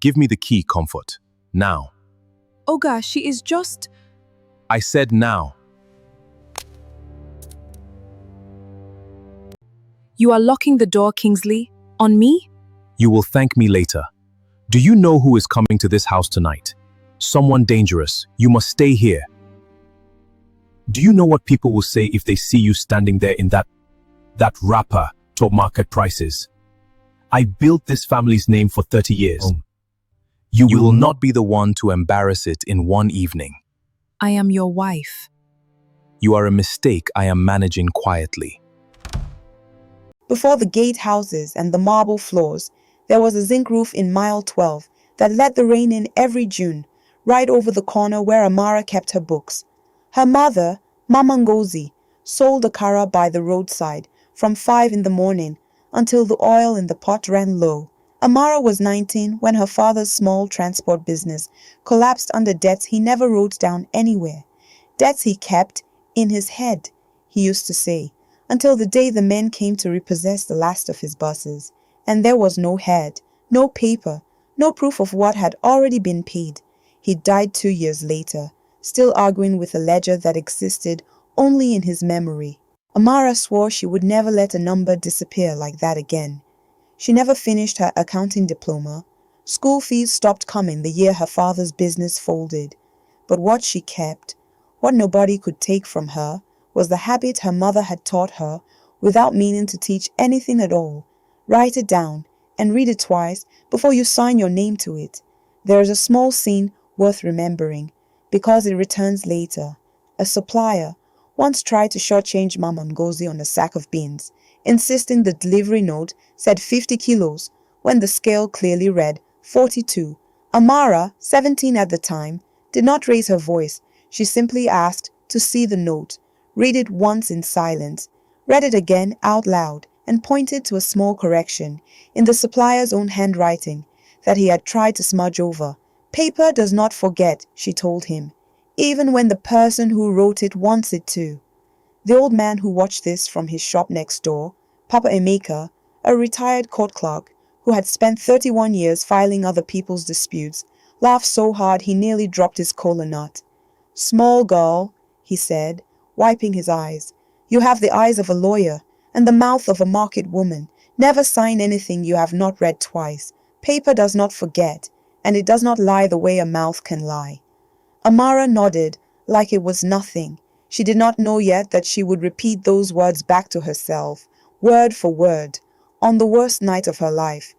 Give me the key, Comfort. Now. Oga, she is just... I said now. You are locking the door, Kingsley? On me? You will thank me later. Do you know who is coming to this house tonight? Someone dangerous. You must stay here. Do you know what people will say if they see you standing there in that wrapper top market prices? I built this family's name for 30 years. You will not be the one to embarrass it in one evening. I am your wife. You are a mistake I am managing quietly. Before the gatehouses and the marble floors, there was a zinc roof in mile 12 that let the rain in every June, right over the corner where Amara kept her books. Her mother, Mama Ngozi, sold akara by the roadside from 5 in the morning until the oil in the pot ran low. Amara was 19 when her father's small transport business collapsed under debts he never wrote down anywhere. Debts he kept in his head, he used to say, until the day the men came to repossess the last of his buses. And there was no head, no paper, no proof of what had already been paid. He died 2 years later, still arguing with a ledger that existed only in his memory. Amara swore she would never let a number disappear like that again. She never finished her accounting diploma. School fees stopped coming the year her father's business folded. But what she kept, what nobody could take from her, was the habit her mother had taught her without meaning to teach anything at all. Write it down and read it twice before you sign your name to it. There is a small scene worth remembering because it returns later. A supplier once tried to shortchange Mama Ngozi on a sack of beans, insisting the delivery note said 50 kilos when the scale clearly read 42. Amara, 17 at the time, did not raise her voice. She simply asked to see the note, read it once in silence, read it again out loud, and pointed to a small correction in the supplier's own handwriting that he had tried to smudge over. Paper does not forget, she told him, even when the person who wrote it wants it to. The old man who watched this from his shop next door, Papa Emeka, a retired court clerk who had spent 31 years filing other people's disputes, laughed so hard he nearly dropped his kola nut. "Small girl," he said, wiping his eyes. "You have the eyes of a lawyer and the mouth of a market woman. Never sign anything you have not read twice. Paper does not forget, and it does not lie the way a mouth can lie." Amara nodded like it was nothing. She did not know yet that she would repeat those words back to herself, word for word, on the worst night of her life.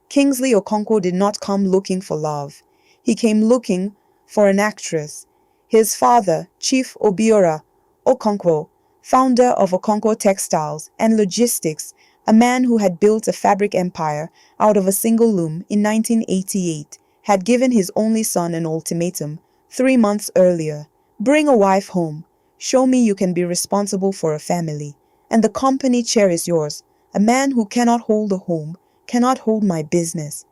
Kingsley Okonkwo did not come looking for love. He came looking for an actress. His father, Chief Obiora Okonkwo, founder of Okonkwo Textiles and Logistics, a man who had built a fabric empire out of a single loom in 1988, had given his only son an ultimatum 3 months earlier. "Bring a wife home. Show me you can be responsible for a family, and the company chair is yours. A man who cannot hold a home cannot hold my business."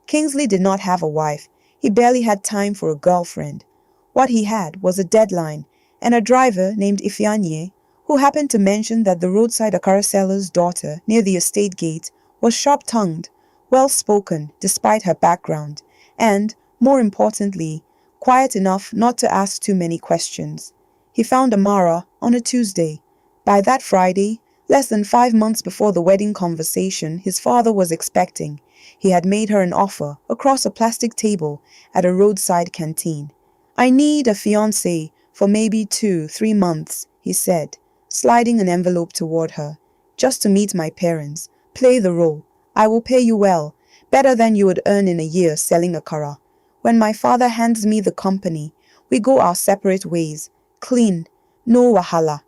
Kingsley did not have a wife. He barely had time for a girlfriend. What he had was a deadline and a driver named Ifeanyi, who happened to mention that the roadside akara seller's daughter near the estate gate was sharp-tongued, well-spoken despite her background, and, more importantly, quiet enough not to ask too many questions. He found Amara on a Tuesday. By that Friday, less than 5 months before the wedding conversation his father was expecting, he had made her an offer across a plastic table at a roadside canteen. "I need a fiancé for maybe 2-3 months," he said, sliding an envelope toward her. "Just to meet my parents. Play the role. I will pay you well, better than you would earn in a year selling akara. When my father hands me the company, we go our separate ways. Clean. No wahala.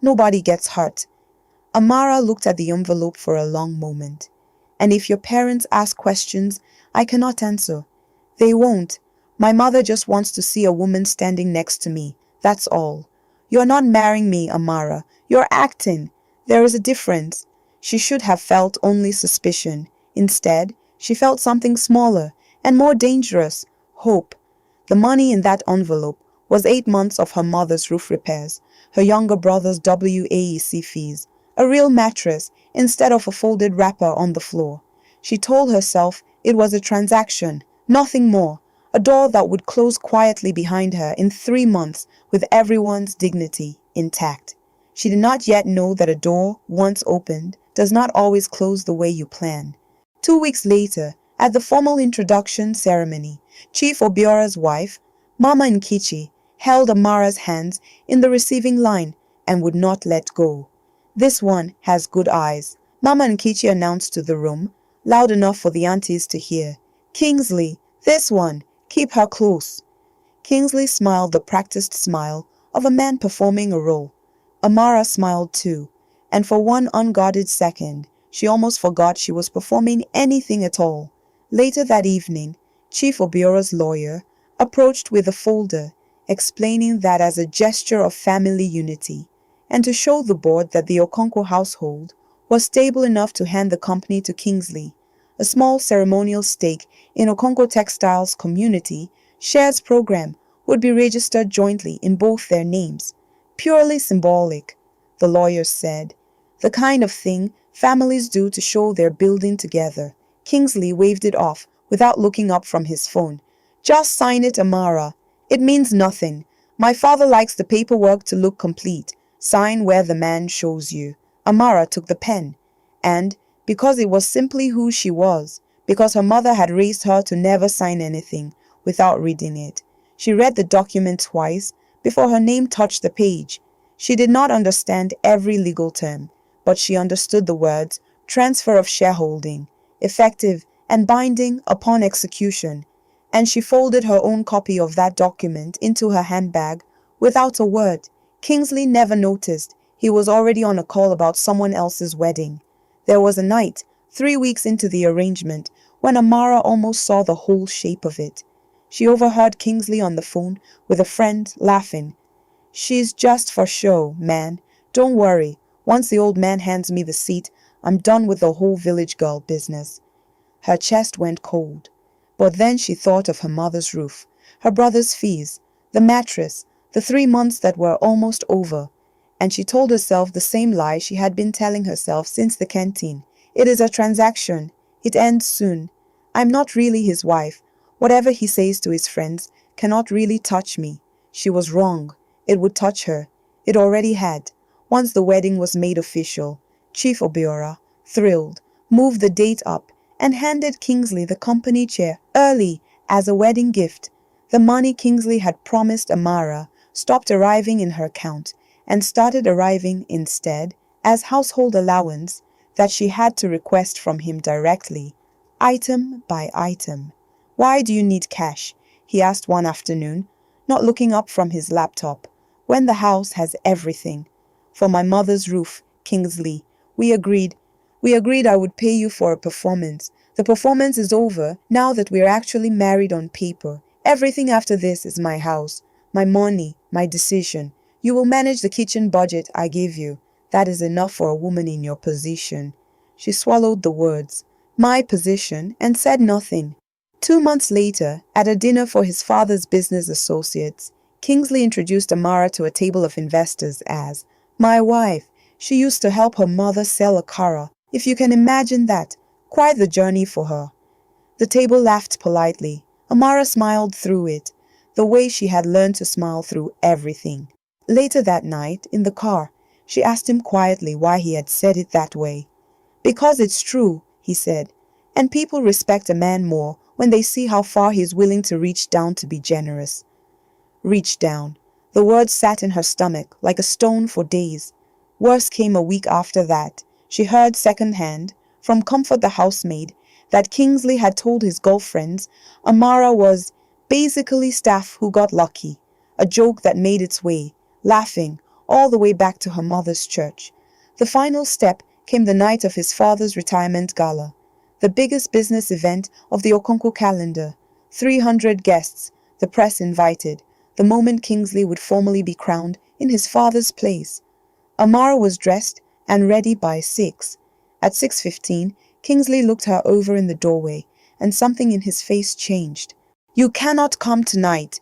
Nobody gets hurt." Amara looked at the envelope for a long moment. "And if your parents ask questions, I cannot answer. They won't. My mother just wants to see a woman standing next to me. That's all. You're not marrying me, Amara. You're acting. There is a difference." She should have felt only suspicion. Instead, she felt something smaller and more dangerous. Hope. The money in that envelope was 8 months of her mother's roof repairs, her younger brother's WAEC fees, a real mattress instead of a folded wrapper on the floor. She told herself it was a transaction, Nothing more. A door that would close quietly behind her in 3 months with everyone's dignity intact. She did not yet know that a door, once opened, does not always close the way you plan. 2 weeks later, at the formal introduction ceremony, Chief Obiora's wife, Mama Nkichi, held Amara's hands in the receiving line and would not let go. "This one has good eyes," Mama Nkichi announced to the room, loud enough for the aunties to hear. "Kingsley, this one, keep her close." Kingsley smiled the practiced smile of a man performing a role. Amara smiled too, and for one unguarded second, she almost forgot she was performing anything at all. Later that evening, Chief Obiora's lawyer approached with a folder explaining that as a gesture of family unity, and to show the board that the Okonkwo household was stable enough to hand the company to Kingsley, a small ceremonial stake in Okonkwo Textiles Community Shares Program would be registered jointly in both their names. Purely symbolic, the lawyer said. The kind of thing families do to show they're building together. Kingsley waved it off without looking up from his phone. "Just sign it, Amara. It means nothing. My father likes the paperwork to look complete. Sign where the man shows you." Amara took the pen, and, because it was simply who she was, because her mother had raised her to never sign anything without reading it, she read the document twice before her name touched the page. She did not understand every legal term, but she understood the words transfer of shareholding, effective and binding upon execution, and she folded her own copy of that document into her handbag without a word. Kingsley never noticed he was already on a call about someone else's wedding. There was a night, 3 weeks into the arrangement, when Amara almost saw the whole shape of it. She overheard Kingsley on the phone with a friend laughing. "She's just for show, man. Don't worry. Once the old man hands me the seat, I'm done with the whole village girl business." Her chest went cold. But then she thought of her mother's roof, her brother's fees, the mattress, the 3 months that were almost over, and she told herself the same lie she had been telling herself since the canteen. "It is a transaction. It ends soon. I'm not really his wife. Whatever he says to his friends cannot really touch me." She was wrong. It would touch her. It already had. Once the wedding was made official, Chief Obiora, thrilled, moved the date up and handed Kingsley the company chair early as a wedding gift. The money Kingsley had promised Amara stopped arriving in her account and started arriving instead as household allowance that she had to request from him directly, item by item. "Why do you need cash?" he asked one afternoon, not looking up from his laptop, "when the house has everything." "For my mother's roof, Kingsley. We agreed I would pay you for a performance. The performance is over now that we're actually married on paper. Everything after this is my house, my money, my decision. You will manage the kitchen budget I gave you. That is enough for a woman in your position." She swallowed the words, "my position," and said nothing. 2 months later, at a dinner for his father's business associates, Kingsley introduced Amara to a table of investors as "my wife. She used to help her mother sell a car. If you can imagine that, quite the journey for her." The table laughed politely. Amara smiled through it, the way she had learned to smile through everything. Later that night, in the car, she asked him quietly why he had said it that way. "Because it's true," he said, "and people respect a man more when they see how far he is willing to reach down to be generous." Reach down. The word sat in her stomach like a stone for days. Worse came a week after that. She heard secondhand, from Comfort the housemaid, that Kingsley had told his girlfriends Amara was basically staff who got lucky, a joke that made its way, laughing, all the way back to her mother's church. The final step came the night of his father's retirement gala, the biggest business event of the Okonkwo calendar. 300 guests, the press invited, the moment Kingsley would formally be crowned in his father's place. Amara was dressed and ready by 6. At 6:15, Kingsley looked her over in the doorway, and something in his face changed. "You cannot come tonight."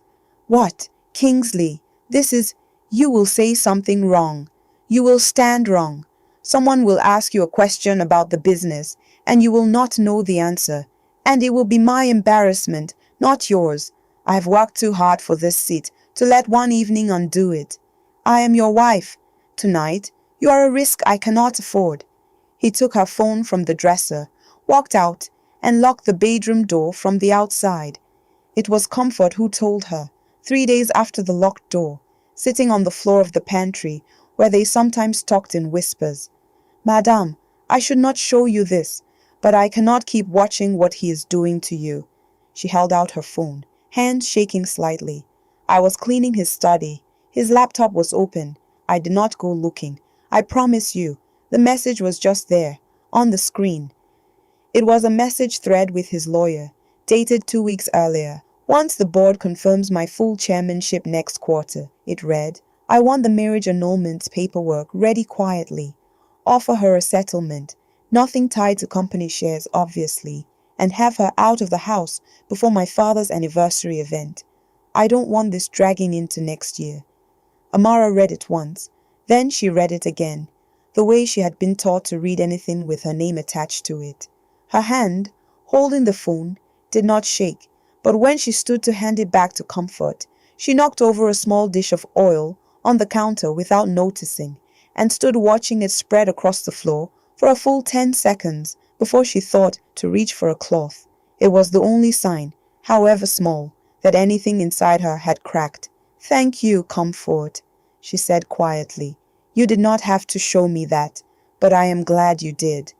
"What? Kingsley, this is... You will say something wrong. You will stand wrong. Someone will ask you a question about the business, and you will not know the answer. And it will be my embarrassment, not yours. I have worked too hard for this seat to let one evening undo it. I am your wife. Tonight, you are a risk I cannot afford. He took her phone from the dresser, walked out, and locked the bedroom door from the outside. It was Comfort who told her, 3 days after the locked door, sitting on the floor of the pantry, where they sometimes talked in whispers. Madame, I should not show you this, but I cannot keep watching what he is doing to you. She held out her phone, hands shaking slightly. I was cleaning his study. His laptop was open. I did not go looking. I promise you, the message was just there, on the screen. It was a message thread with his lawyer, dated 2 weeks earlier. Once the board confirms my full chairmanship next quarter, it read, I want the marriage annulment paperwork ready quietly. Offer her a settlement, nothing tied to company shares obviously, and have her out of the house before my father's anniversary event. I don't want this dragging into next year. Amara read it once, then she read it again, the way she had been taught to read anything with her name attached to it. Her hand, holding the phone, did not shake, but when she stood to hand it back to Comfort, she knocked over a small dish of oil on the counter without noticing, and stood watching it spread across the floor for a full 10 seconds before she thought to reach for a cloth. It was the only sign, however small, that anything inside her had cracked. Thank you, Comfort, she said quietly. You did not have to show me that, but I am glad you did.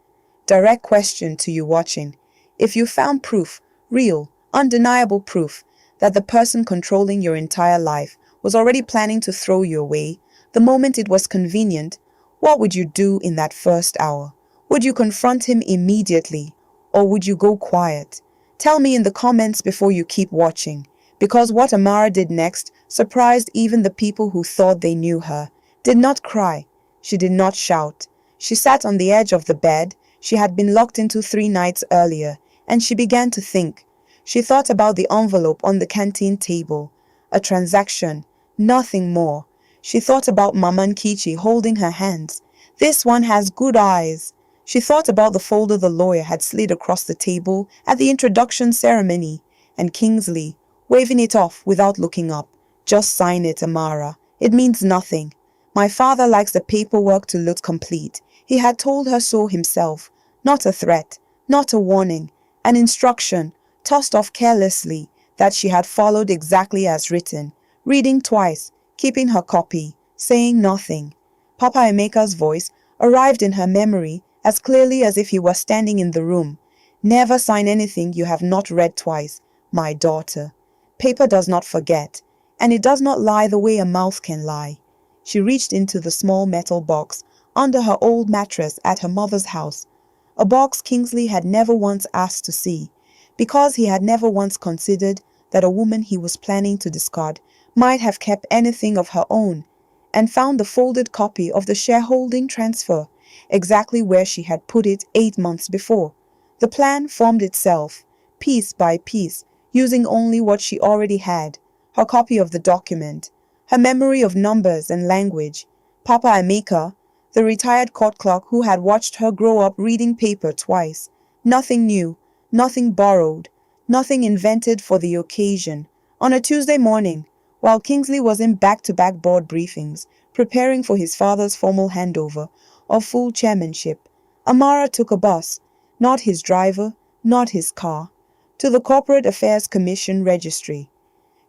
Direct question to you watching. If you found proof, real, undeniable proof, that the person controlling your entire life was already planning to throw you away the moment it was convenient, what would you do in that first hour? Would you confront him immediately, or would you go quiet? Tell me in the comments before you keep watching, because what Amara did next surprised even the people who thought they knew her. Did not cry. She did not shout. She sat on the edge of the bed she had been locked into 3 nights earlier, and she began to think. She thought about the envelope on the canteen table. A transaction, nothing more. She thought about Mama Nkichi holding her hands. This one has good eyes. She thought about the folder the lawyer had slid across the table at the introduction ceremony, and Kingsley, waving it off without looking up. Just sign it, Amara. It means nothing. My father likes the paperwork to look complete. He had told her so himself. Not a threat, not a warning, an instruction, tossed off carelessly, that she had followed exactly as written, reading twice, keeping her copy, saying nothing. Papa Emeka's voice arrived in her memory as clearly as if he were standing in the room. Never sign anything you have not read twice, my daughter. Paper does not forget, and it does not lie the way a mouth can lie. She reached into the small metal box under her old mattress at her mother's house, a box Kingsley had never once asked to see, because he had never once considered that a woman he was planning to discard might have kept anything of her own, and found the folded copy of the shareholding transfer, exactly where she had put it 8 months before. The plan formed itself, piece by piece, using only what she already had, her copy of the document, her memory of numbers and language. Papa Emeka, the retired court clerk who had watched her grow up reading paper twice. Nothing new, nothing borrowed, nothing invented for the occasion. On a Tuesday morning, while Kingsley was in back-to-back board briefings, preparing for his father's formal handover of full chairmanship, Amara took a bus, not his driver, not his car, to the Corporate Affairs Commission registry.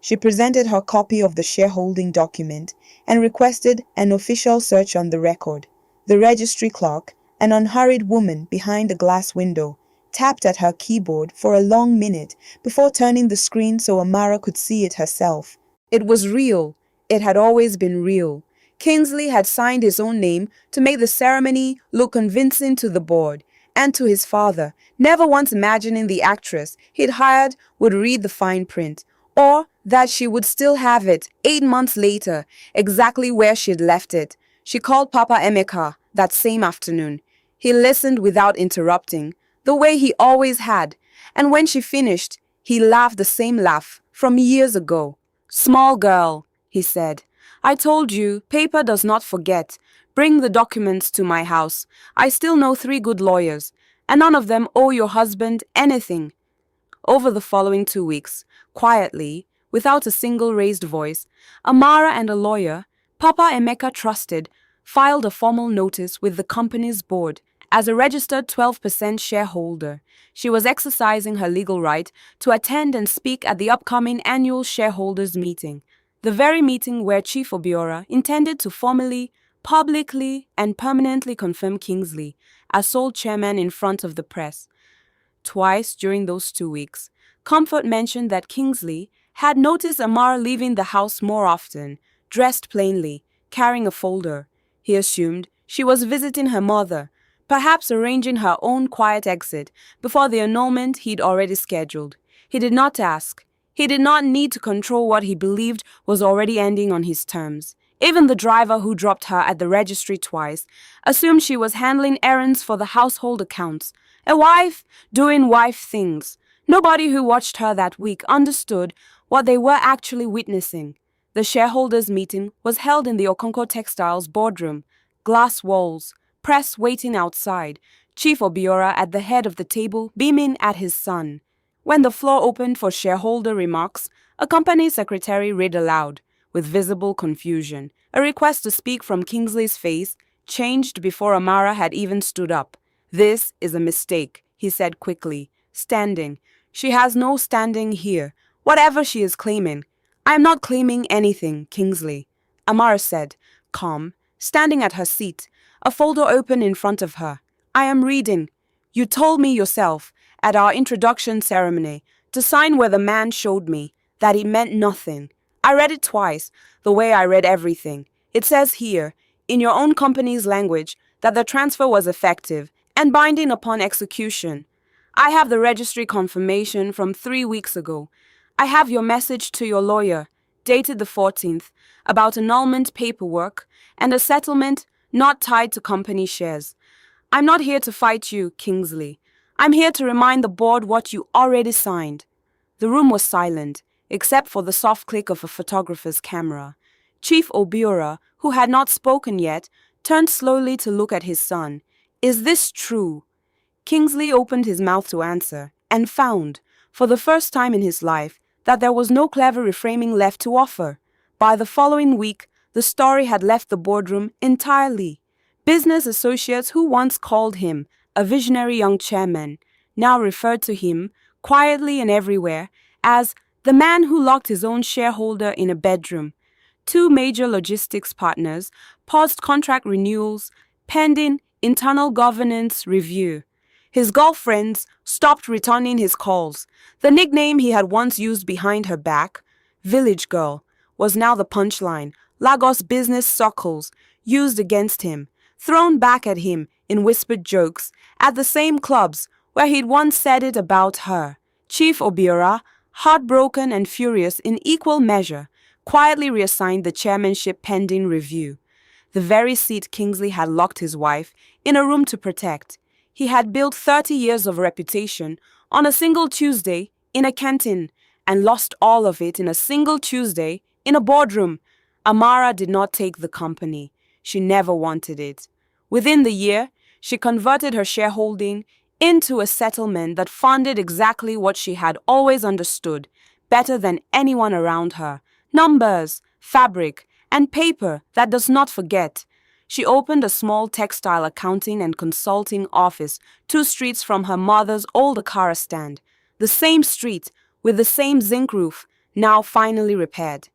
She presented her copy of the shareholding document and requested an official search on the record. The registry clerk, an unhurried woman behind a glass window, tapped at her keyboard for a long minute before turning the screen so Amara could see it herself. It was real. It had always been real. Kingsley had signed his own name to make the ceremony look convincing to the board and to his father, never once imagining the actress he'd hired would read the fine print, or that she would still have it 8 months later, exactly where she'd left it. She called Papa Emeka that same afternoon. He listened without interrupting, the way he always had, and when she finished, he laughed the same laugh from years ago. "Small girl," he said, "I told you, paper does not forget. Bring the documents to my house. I still know 3 good lawyers, and none of them owe your husband anything." Over the following 2 weeks, quietly, without a single raised voice, Amara and a lawyer, Papa Emeka trusted, filed a formal notice with the company's board. As a registered 12% shareholder, she was exercising her legal right to attend and speak at the upcoming annual shareholders meeting, the very meeting where Chief Obiora intended to formally, publicly, and permanently confirm Kingsley as sole chairman in front of the press. Twice during those 2 weeks, Comfort mentioned that Kingsley had noticed Amara leaving the house more often, dressed plainly, carrying a folder. He assumed she was visiting her mother, perhaps arranging her own quiet exit before the annulment he'd already scheduled. He did not ask. He did not need to control what he believed was already ending on his terms. Even the driver who dropped her at the registry twice assumed she was handling errands for the household accounts. A wife doing wife things. Nobody who watched her that week understood what they were actually witnessing. The shareholders' meeting was held in the Okonkwo Textiles boardroom. Glass walls, press waiting outside, Chief Obiora at the head of the table beaming at his son. When the floor opened for shareholder remarks, a company secretary read aloud, with visible confusion. A request to speak from Kingsley's face changed before Amara had even stood up. "This is a mistake," he said quickly, standing. "She has no standing here, whatever she is claiming." "I am not claiming anything, Kingsley," Amara said, calm, standing at her seat, a folder open in front of her. "I am reading. You told me yourself, at our introduction ceremony, to sign where the man showed me, that it meant nothing. I read it twice, the way I read everything. It says here, in your own company's language, that the transfer was effective and binding upon execution. I have the registry confirmation from 3 weeks ago. I have your message to your lawyer, dated the 14th, about annulment paperwork and a settlement not tied to company shares. I'm not here to fight you, Kingsley. I'm here to remind the board what you already signed." The room was silent, except for the soft click of a photographer's camera. Chief Obiora, who had not spoken yet, turned slowly to look at his son. "Is this true?" Kingsley opened his mouth to answer, and found, for the first time in his life, that there was no clever reframing left to offer. By the following week, the story had left the boardroom entirely. Business associates who once called him a visionary young chairman now referred to him, quietly and everywhere, as the man who locked his own shareholder in a bedroom. 2 major logistics partners paused contract renewals pending internal governance review. His girlfriends stopped returning his calls. The nickname he had once used behind her back, Village Girl, was now the punchline Lagos business circles used against him, thrown back at him in whispered jokes at the same clubs where he'd once said it about her. Chief Obiora, heartbroken and furious in equal measure, quietly reassigned the chairmanship pending review. The very seat Kingsley had locked his wife in a room to protect. He had built 30 years of reputation on a single Tuesday in a canteen and lost all of it in a single Tuesday in a boardroom. Amara did not take the company. She never wanted it. Within the year, she converted her shareholding into a settlement that funded exactly what she had always understood, better than anyone around her: numbers, fabric, and paper that does not forget. She opened a small textile accounting and consulting office 2 streets from her mother's old Akara stand, the same street with the same zinc roof, now finally repaired.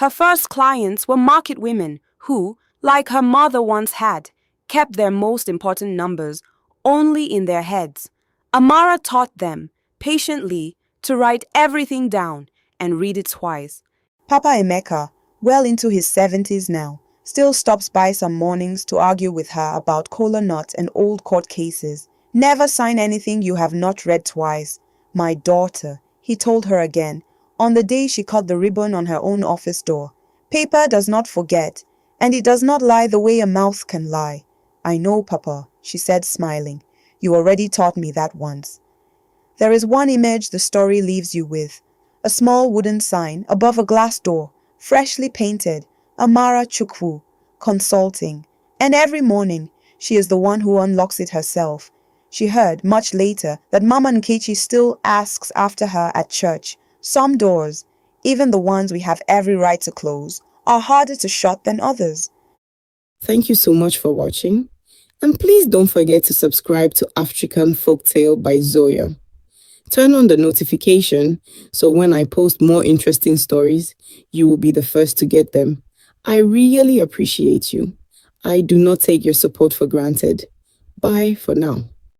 Her first clients were market women who, like her mother once had, kept their most important numbers only in their heads. Amara taught them, patiently, to write everything down and read it twice. Papa Emeka, well into his 70s now, still stops by some mornings to argue with her about kola nut and old court cases. "Never sign anything you have not read twice, my daughter," he told her again, on the day she cut the ribbon on her own office door. "Paper does not forget, and it does not lie the way a mouth can lie." "I know, Papa," she said, smiling. "You already taught me that once." There is one image the story leaves you with: a small wooden sign above a glass door, freshly painted, Amara Chukwu, consulting. And every morning, she is the one who unlocks it herself. She heard, much later, that Mama Nkechi still asks after her at church. Some doors, even the ones we have every right to close, are harder to shut than others. Thank you so much for watching. And please don't forget to subscribe to African Folktale by Zoya. Turn on the notification so when I post more interesting stories, you will be the first to get them. I really appreciate you. I do not take your support for granted. Bye for now.